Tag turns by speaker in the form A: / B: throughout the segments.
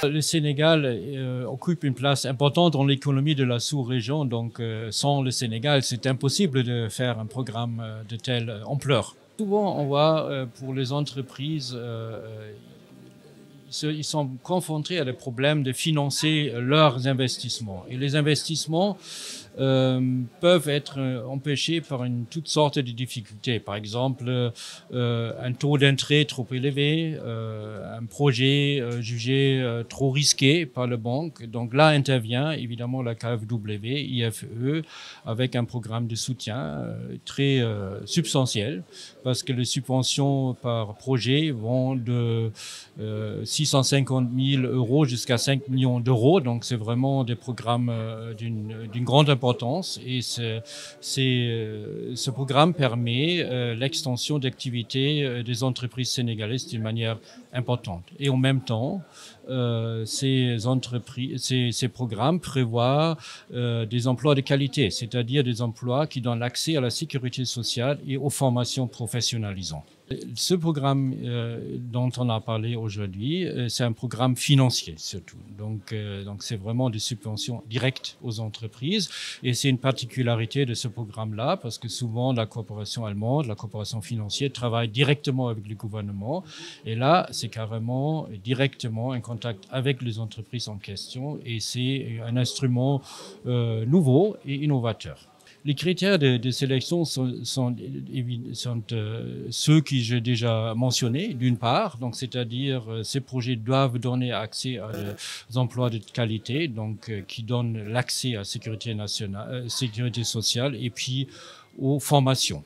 A: Le Sénégal occupe une place importante dans l'économie de la sous-région, donc sans le Sénégal, c'est impossible de faire un programme de telle ampleur. Souvent, on voit pour les entreprises, ils sont confrontés à des problèmes de financer leurs investissements. Et les investissements peuvent être empêchés par toutes sortes de difficultés. Par exemple, un taux d'intérêt trop élevé, un projet jugé trop risqué par la banque. Donc là intervient évidemment la KfW, IFE, avec un programme de soutien très substantiel, parce que les subventions par projet vont de 650 000 € jusqu'à 5 millions d'euros. Donc c'est vraiment des programmes d'une grande importance. Et ce programme permet l'extension d'activités des entreprises sénégalaises d'une manière importante. Et en même temps, ces programmes prévoient des emplois de qualité, c'est-à-dire des emplois qui donnent l'accès à la sécurité sociale et aux formations professionnalisantes. Ce programme dont on a parlé aujourd'hui, c'est un programme financier surtout. Donc c'est vraiment des subventions directes aux entreprises. Et c'est une particularité de ce programme-là, parce que souvent la coopération allemande, la coopération financière, travaille directement avec le gouvernement. Et là, c'est carrément directement un contact avec les entreprises en question. Et c'est un instrument nouveau et innovateur. Les critères de sélection sont ceux que j'ai déjà mentionnés, d'une part, donc c'est-à-dire ces projets doivent donner accès à des emplois de qualité, donc qui donnent l'accès à la sécurité nationale, sécurité sociale, et puis aux formations.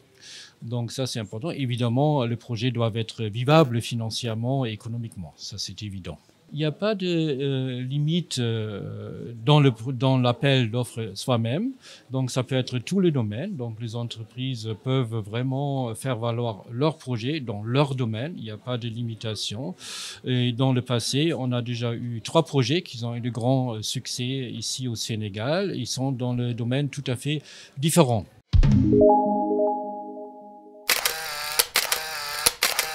A: Donc ça, c'est important. Évidemment, le projet doit être vivable financièrement et économiquement, ça c'est évident. Il n'y a pas de limite dans l'appel d'offres soi-même. Donc, ça peut être tous les domaines. Donc, les entreprises peuvent vraiment faire valoir leur projet dans leur domaine. Il n'y a pas de limitation. Et dans le passé, on a déjà eu 3 projets qui ont eu de grands succès ici au Sénégal. Ils sont dans le domaine tout à fait différent.